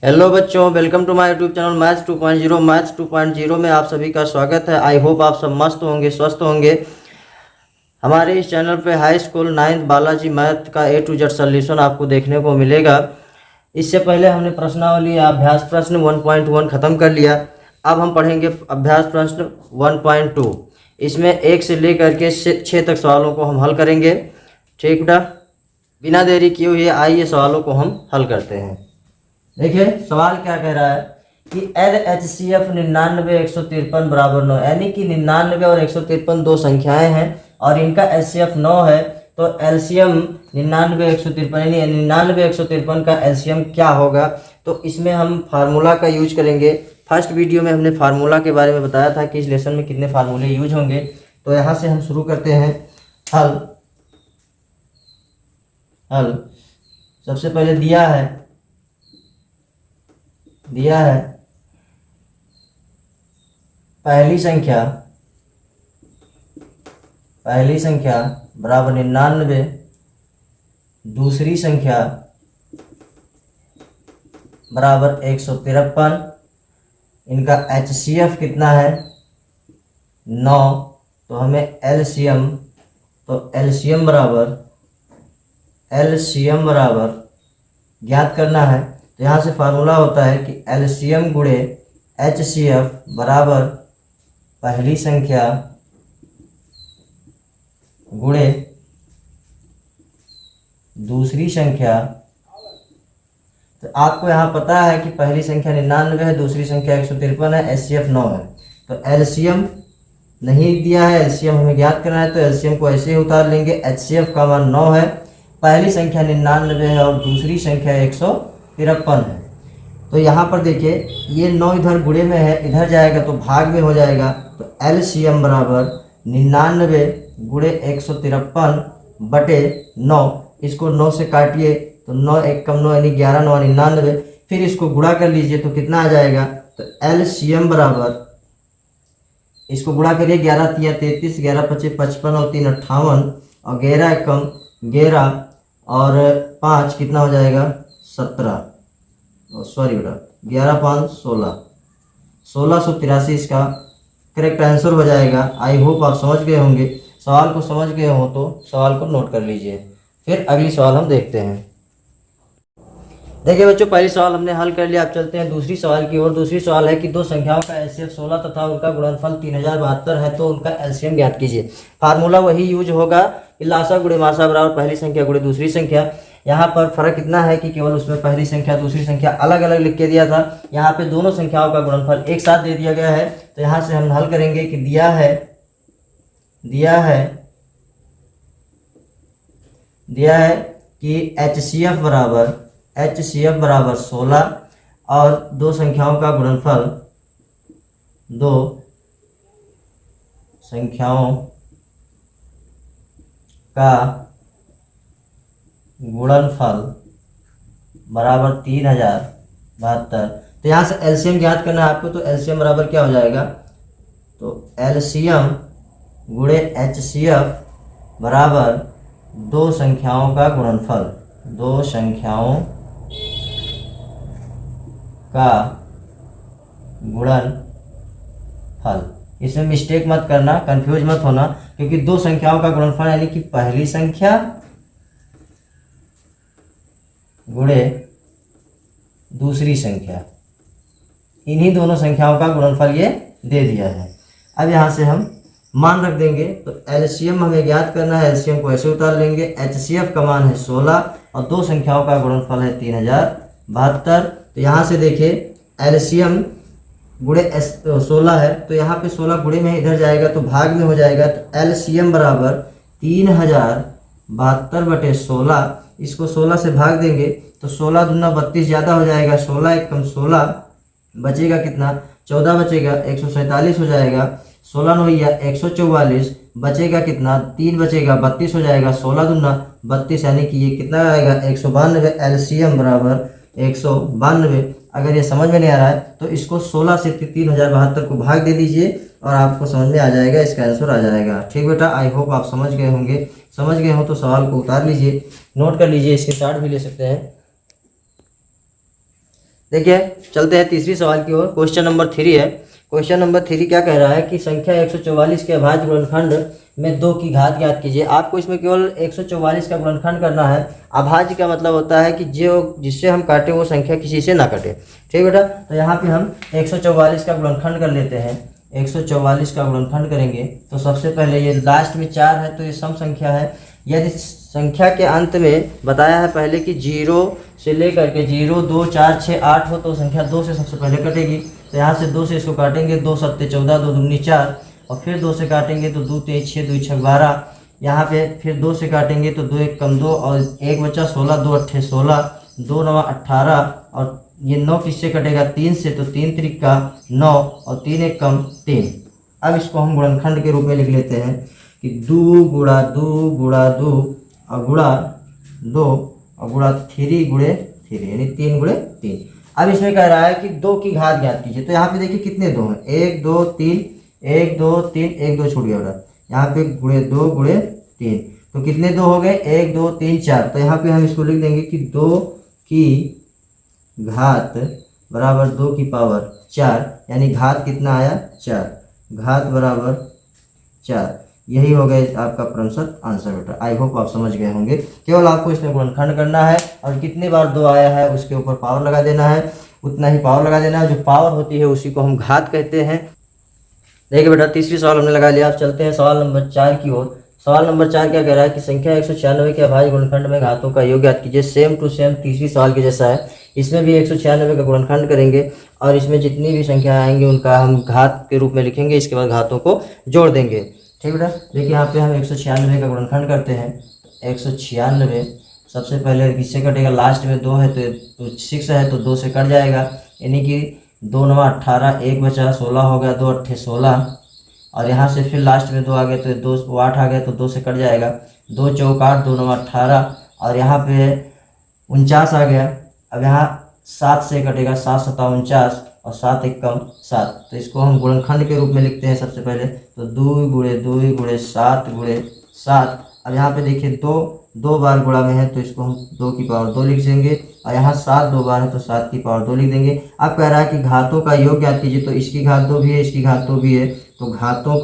Hello बच्चों, welcome to my YouTube channel maths 2.0 में आप सभी का स्वागत है। आई होप आप सब मस्त होंगे, स्वस्थ होंगे। हमारे इस चैनल पे high school 9th Balaji math का A to Z सॉल्यूशन आपको देखने को मिलेगा। इससे पहले हमने प्रश्नावली अभ्यास प्रश्न 1.1 ख़त्म कर लिया। अब हम पढ़ेंगे अभ्यास प्रश्न 1.2। इसमें 1 से लेकर के 6 तक सवालों को हम हल करेंगे। ठीक बेटा, बिना देरी किए हुए आइए सवालों को हम हल करते हैं। देखिए सवाल क्या कह रहा है कि LHCF 99 153 बराबर 9, यानी कि 99 और 153 दो संख्याएं हैं और इनका HCF 9 है। तो LCM 99 153 यानी 99 153 का LCM क्या होगा। तो इसमें हम फार्मूला का यूज करेंगे। फर्स्ट वीडियो में हमने फार्मूला के बारे में बताया था कि इस लेसन में कितने फार्मूले यूज होंगे। तो यहाँ से हम शुरू करते हैं हल। सबसे पहले दिया है पहली संख्या बराबर 99, दूसरी संख्या बराबर 153। इनका HCF कितना है 9। तो हमें LCM बराबर ज्ञात करना है। तो यहाँ से फार्मूला होता है कि LCM गुणे HCF बराबर पहली संख्या गुणे दूसरी संख्या। तो आपको यहाँ पता है कि पहली संख्या 99 है, दूसरी संख्या 153 है, HCF 9 है। तो LCM नहीं दिया है, LCM हमें ज्ञात करना है। तो LCM को ऐसे ही उतार लेंगे। HCF का मान 9 है, पहली संख्या 99 है और दूसरी संख्या 153 है। तो यहाँ पर देखिए ये 9 इधर गुणे में है, इधर जाएगा तो भाग में हो जाएगा। तो LCM बराबर 99 गुणे 153 बटे 9। इसको 9 से काटिए तो 9 एक कम 9 यानी 11 9 99। फिर इसको गुणा कर लीजिए तो कितना आ जाएगा। तो LCM बराबर, इसको गुणा करिए, 11 3 33, 11 5 55 और 3 58 और 11 एक कम 11 और 5 कितना हो जाएगा 17। सॉरी बेटा, 11 5 16, 1683 इसका करेक्ट आंसर हो जाएगा। आई होप आप समझ गए होंगे। सवाल को समझ गए हो तो सवाल को नोट कर लीजिए। फिर अगली सवाल हम देखते हैं। देखिए बच्चों, पहली सवाल हमने हल कर लिया। अब चलते हैं दूसरी सवाल की ओर। दूसरी सवाल है कि दो संख्याओं का HCF 16 तथा उनका गुणनफल 3072 है, तो उनका LCM ज्ञात कीजिए। फार्मूला वही यूज होगा कि लासा गुणे मासा बराबर पहली संख्या गुणे दूसरी संख्या। यहाँ पर फर्क इतना है कि केवल उसमें पहली संख्या दूसरी संख्या अलग अलग लिख के दिया था, यहाँ पे दोनों संख्याओं का गुणनफल एक साथ दे दिया गया है। तो यहाँ से हम हल करेंगे कि दिया है कि HCF बराबर 16 और दो संख्याओं का गुणनफल बराबर 3072। तो यहाँ से LCM ज्ञात करना है आपको। तो LCM बराबर क्या हो जाएगा। तो LCM गुणे HCF बराबर दो संख्याओं का गुणनफल इसमें मिस्टेक मत करना, कंफ्यूज मत होना, क्योंकि दो संख्याओं का गुणनफल यानी कि पहली संख्या गुणे दूसरी संख्या, इन्हीं दोनों संख्याओं का गुणनफल ये दे दिया है। अब यहाँ से हम मान रख देंगे। तो LCM हमें ज्ञात करना है, LCM को ऐसे उतार लेंगे। HCF का मान है 16 और दो संख्याओं का गुणनफल है 3072। तो यहाँ से देखिए LCM गुणे 16 है, तो यहाँ पे 16 गुणे में इधर जाएगा तो भाग में हो जाएगा। तो LCM बराबर 3072 बटे 16। इसको 16 से भाग देंगे तो 16 दूना 32 ज़्यादा हो जाएगा, 16 एक कम 16, बचेगा कितना 14 बचेगा, 147 हो जाएगा। 16 9 144, बचेगा कितना 3 बचेगा, 32 हो जाएगा। 16 दूना 32 यानी कि ये कितना आएगा 192। LCM बराबर 192। अगर ये समझ में नहीं आ रहा है तो इसको 16 से 3072 को भाग दे दीजिए और आपको समझ में आ जाएगा, इसका आंसर आ जाएगा। ठीक बेटा, आई होप आप समझ गए होंगे। समझ गए हो तो सवाल को उतार लीजिए, नोट कर लीजिए, इसके चार्ट भी ले सकते हैं। देखिए चलते हैं तीसरी सवाल की ओर। क्वेश्चन नंबर 3 है। क्वेश्चन नंबर 3 क्या कह रहा है कि संख्या 144 के अभाज्य गुणनखंड में 2 की घात ज्ञात कीजिए। आपको इसमें केवल 144 का गुणनखंड करना है। अभाज्य का मतलब होता है कि जो जिससे हम काटे वो संख्या किसी से ना कटे। ठीक बेटा, तो यहाँ पे हम 144 का गुणनखंड कर लेते हैं। 144 का गुणनखंड करेंगे तो सबसे पहले ये लास्ट में 4 है तो ये सम संख्या है। यदि संख्या के अंत में बताया है पहले कि 0 से लेकर के 0, 2, 4, 6, 8 हो तो संख्या 2 से सबसे पहले कटेगी। तो यहाँ से 2 से इसको काटेंगे, 2 सत्ते 14, 2 दूनी 4, और फिर 2 से काटेंगे तो 2 तेज 6, 2 छः 12। यहाँ पे फिर 2 से काटेंगे तो 2 एक कम 2 और 1 बचा 16, 2 अट्ठे 16, 2 नवा 18, और ये 9 किससे कटेगा 3 से, तो 3 त्रिक का 9 और 3 एक कम 3। अब इसको हम गुणनखंड के रूप में लिख लेते हैं कि 2 गुणा 2 गुणा 2 और गुणा 2 और गुणा 3 गुणे 3 यानी 3 गुणे 3। अब इसमें कह रहा है कि 2 की घात ज्ञात कीजिए। तो यहाँ पे देखिए कितने 2 हैं, 1 2 3, 1 2 3, 1 2 छूट गया बेटा। यहाँ पे गुणे 2 गुणे 3, तो कितने 2 हो गए, 1 2 3 4। तो यहाँ पे हम इसको लिख देंगे कि 2 की घात बराबर 2 की पावर 4, यानी घात कितना आया 4, घात बराबर 4। यही हो गया आपका प्रश्न आंसर बेटा। आई होप आप समझ गए होंगे। केवल आपको इसमें गुणनखंड करना है और कितनी बार 2 आया है उसके ऊपर पावर लगा देना है, उतना ही पावर लगा देना है। जो पावर होती है उसी को हम घात कहते हैं। देखिए बेटा तीसरी सवाल हमने लगा लिया। आप चलते हैं सवाल नंबर 4 की ओर। सवाल नंबर 4 क्या कह रहा है कि संख्या 196 के अभाज्य गुणनखंड में घातों का योग ज्ञात कीजिए। सेम टू सेम तीसरी सवाल के जैसा है। इसमें भी 196 का गुणनखंड करेंगे और इसमें जितनी भी संख्या आएंगी उनका हम घात के रूप में लिखेंगे, इसके बाद घातों को जोड़ देंगे। ठीक बेटा, देखिए यहाँ पे हम 196 का गुणनखंड करते हैं। 196 सबसे पहले किससे कटेगा, लास्ट में 2 है तो 6 है तो 2 से कट जाएगा, यानी कि 2 9 18, 1 बचा 16 हो गया, 2 अट्ठे 16, और यहाँ से फिर लास्ट में 2 आ गए तो 2 8 आ गया तो 2 से कट जाएगा, 2 चौक 8, 2 9 18, और यहाँ पे 49 आ गया। अब यहाँ 7 से कटेगा, 7 7 49 और 7 एक कम 7। तो इसको हम गुणनखंड के रूप में लिखते हैं सबसे पहले। तो 2 गुणे 7 गुणे 7। अब यहाँ पे देखिए 2 बार गुणा में है तो इसको हम 2 की पावर 2 लिख देंगे, और यहाँ 7 2 बार है तो 7 की पावर 2 लिख देंगे। अब कह रहा है कि घातों का योग ज्ञात कीजिए। तो इसकी घात 2 भी है, इसकी घात 2 भी है, तो घातों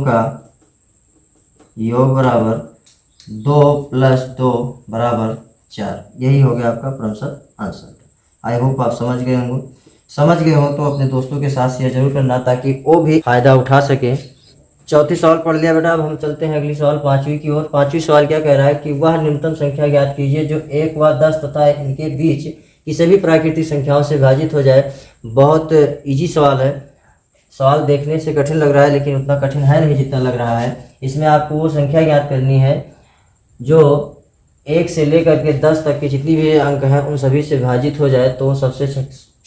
का योग बराबर 2 + 2 बराबर 4। यही हो गया आपका प्रश्न आंसर। आई होप आप समझ गए हो तो अपने दोस्तों के साथ शेयर जरूर करना ताकि वो भी फायदा उठा सके। चौथी सवाल पढ़ लिया बेटा। अब हम चलते हैं अगली सवाल 5वीं की ओर। 5वीं सवाल क्या कह रहा है कि वह न्यूनतम संख्या ज्ञात कीजिए जो 1 व 10 तथा इनके बीच की सभी प्राकृतिक संख्याओं से विभाजित हो जाए। बहुत इजी सवाल है। सवाल देखने से कठिन लग रहा है लेकिन उतना कठिन है नहीं जितना लग रहा है। इसमें आपको वो संख्या ज्ञात करनी है जो 1 से लेकर के 10 तक की जितनी भी अंक हैं उन सभी से विभाजित हो जाए तो सबसे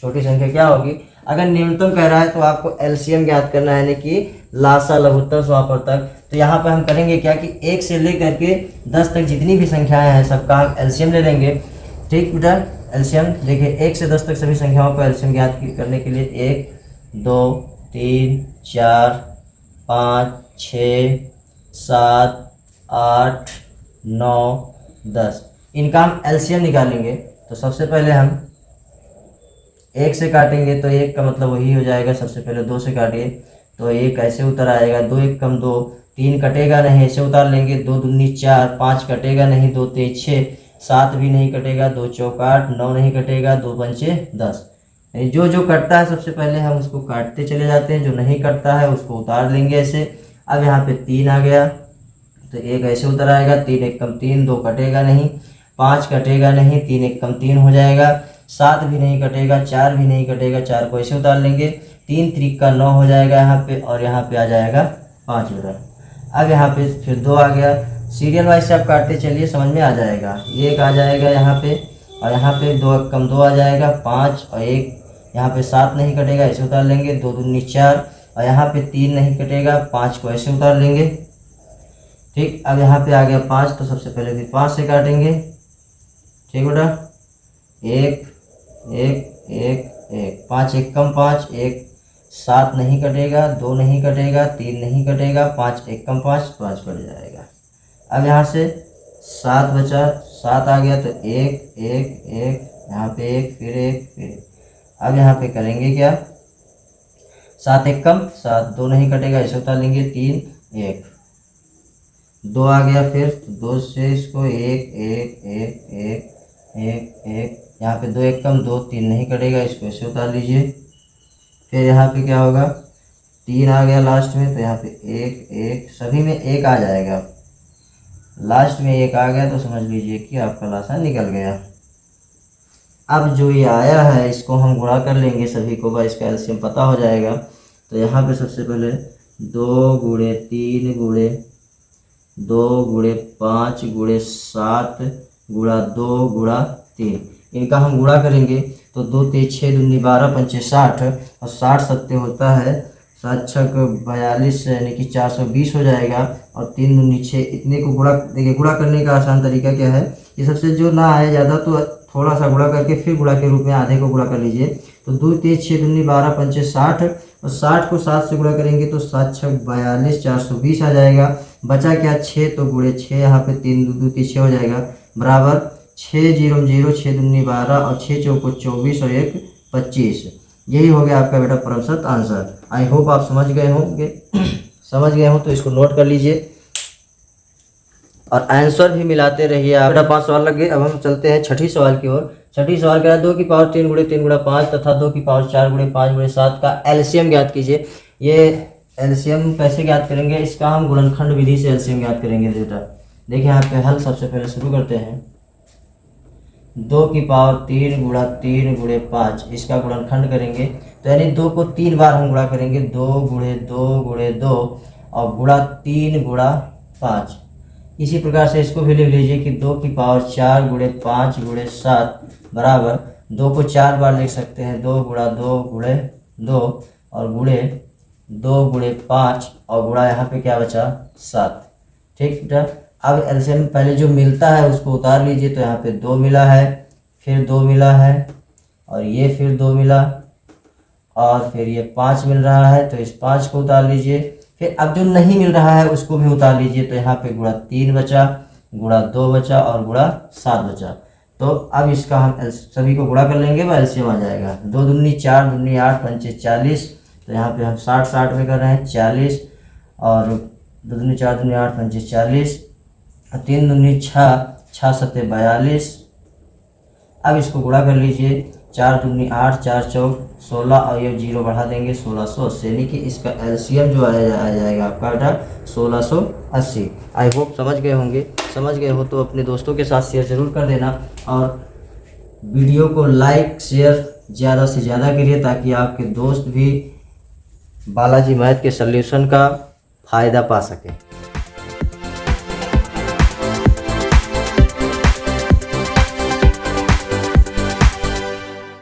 छोटी संख्या क्या होगी। अगर न्यूनतम कह रहा है तो आपको एलसीएम ज्ञात करना है, यानी कि लासा लघुत्तम समापन तक। तो यहाँ पर हम करेंगे क्या कि 1 से लेकर के 10 तक जितनी भी संख्याएं हैं सबका हम एलसीएम ले लेंगे। ठीक बेटा, एलसीएम देखिए 1 से 10 तक सभी संख्याओं का एलसीएम ज्ञात करने के लिए 1 2 3 4 5 6 7 8 9 10 इनका हम एलसीएम निकालेंगे। तो सबसे पहले हम 1 से काटेंगे तो 1 का मतलब वही हो जाएगा। सबसे पहले 2 से काटिए तो 1 ऐसे उतर आएगा, 2 एक कम 2, 3 कटेगा नहीं ऐसे उतार लेंगे, 2 दूनी 4, 5 कटेगा नहीं, 2 तेज 6, 7 भी नहीं कटेगा, 2 चौक 8, 9 नहीं कटेगा, 2 पंचे 10। जो जो कटता है सबसे पहले हम उसको काटते चले जाते हैं, जो नहीं कटता है उसको उतार लेंगे ऐसे। अब यहाँ पे 3 आ गया तो 1 ऐसे उतर आएगा, 3 एक कम 3, 2 कटेगा नहीं, 5 कटेगा नहीं, 3 एक कम 3 हो जाएगा, 7 भी नहीं कटेगा, 4 भी नहीं कटेगा, 4 को ऐसे उतार लेंगे, 3 त्रिक का 9 हो जाएगा यहाँ पे, और यहाँ पे आ जाएगा 5 बेटा। अब यहाँ पे फिर 2 आ गया। सीरियल वाइज से आप काटते चलिए समझ में आ जाएगा। 1 आ जाएगा यहाँ पे, और यहाँ पे 2 कम 2 आ जाएगा, 5 और 1 यहाँ पे 7 नहीं कटेगा ऐसे उतार लेंगे, 2 दूनी 4, और यहाँ पे 3 नहीं कटेगा, 5 को ऐसे उतार लेंगे। ठीक, अब यहाँ पे आ गया 5 तो सबसे पहले फिर 5 से काटेंगे। ठीक बेटा, 1 1 1 1, 5 एक कम 5, 1 7 नहीं कटेगा, 2 नहीं कटेगा, 3 नहीं कटेगा, 5 एक कम 5, 5 कट जाएगा। अब यहाँ से 7 बचा, 7 आ गया तो 1 1 1, यहाँ पे 1 फिर 1 फिर 1। अब यहाँ पे करेंगे क्या, 7 1 कम 7, 2 नहीं कटेगा, इसे उतार लेंगे 3 1, 2 आ गया फिर, तो 2 से इसको 1 1 1 1 1 1, यहाँ पे 2 1 कम 2, 3 नहीं कटेगा, इसको ऐसे उतार लीजिए। फिर यहाँ पे क्या होगा, 3 आ गया लास्ट में, तो यहाँ पे 1 1, सभी में 1 आ जाएगा, लास्ट में 1 आ गया तो समझ लीजिए कि आपका लासा निकल गया। अब जो ये आया है इसको हम गुणा कर लेंगे सभी को, भाई इसका एलसीएम पता हो जाएगा। तो यहाँ पे सबसे पहले 2 गुणे 3 गुणे 2 गुणे 5 गुणे 7 गुणा 2 गुणा 3, इनका हम गुणा करेंगे तो 2 3 6 दूनी 12 पंचे 60, और 60 सत्ते होता है 7 छक 42, यानी कि 420 हो जाएगा। और 3 दूनी 6, इतने को गुणा, देखिए गुणा करने का आसान तरीका क्या है, ये सबसे जो ना आए ज़्यादा तो थोड़ा सा गुणा करके फिर गुणा के रूप में आधे को गुणा कर लीजिए। तो 2 3 6 दूनी 12 पंचे 60, और 60 को 7 से गुणा करेंगे तो 7 छक 42 420 आ जाएगा। बचा क्या 6, तो गुणे 6, यहाँ पे 3 2 3 6 हो जाएगा, बराबर 6 0 0 6 दूनी 12 और 6 चौको 24 और 1 25। यही हो गया आपका बेटा परम सत्य आंसर। आई होप आप समझ गए होंगे। समझ गए हो तो इसको नोट कर लीजिए और आंसर भी मिलाते रहिए आप। बेटा 5 सवाल लग गए। अब हम चलते हैं छठी सवाल की ओर। छठी सवाल कह रहा है 2 की पावर 3 गुणे 3 गुणा 5 तथा 2 की पावर 4 गुणे 5 गुणे 7 का एलसीएम ज्ञात कीजिए। ये एलसीएम कैसे ज्ञात करेंगे, इसका हम गुणनखंड विधि से एलसीएम ज्ञात करेंगे बेटा। देखिए यहाँ पे हल सबसे पहले शुरू करते हैं। 2 की पावर 3 गुणा 3 गुणे 5, इसका गुणनखंड करेंगे तो यानी 2 को 3 बार हम गुणा करेंगे, 2 गुणे 2 गुणे 2 और गुणा 3 गुणा 5। इसी प्रकार से इसको भी लिख लीजिए कि 2 की पावर 4 गुणे 5 गुणे 7 बराबर 2 को 4 बार लिख सकते हैं, 2 गुणा 2 गुणे 2 और गुणे 2 गुणे 5 और गुणा यहाँ पे क्या बचा 7। ठीक बेटा। अब एलसीएम पहले जो मिलता है उसको उतार लीजिए। तो यहाँ पे 2 मिला है, फिर 2 मिला है और ये फिर 2 मिला और फिर ये 5 मिल रहा है, तो इस 5 को उतार लीजिए। फिर अब जो नहीं मिल रहा है उसको भी उतार लीजिए। तो यहाँ पे गुणा 3 बचा, गुणा 2 बचा और गुणा 7 बचा। तो अब इसका हम सभी को गुणा कर लेंगे, वह एलसीएम आ जाएगा। 2 दूनी 4 दूनी 8 पंचे 40, तो यहाँ पे हम 60 60 में कर रहे हैं 40 और 2 दूनी 4 दूनी 8 पंचे 40, 3 दूनी 6 6 सत्ते 42। अब इसको गुणा कर लीजिए, 4 दूनी 8 4 चौक 16 और ये 0 बढ़ा देंगे 1680, यानी कि इसका एलसीएम जो आ जाएगा आपका बेटा 1680। आई होप समझ गए होंगे। समझ गए हो तो अपने दोस्तों के साथ शेयर ज़रूर कर देना और वीडियो को लाइक शेयर ज़्यादा से ज़्यादा करिए ताकि आपके दोस्त भी बालाजी मैथ के सल्यूशन का फ़ायदा पा सकें।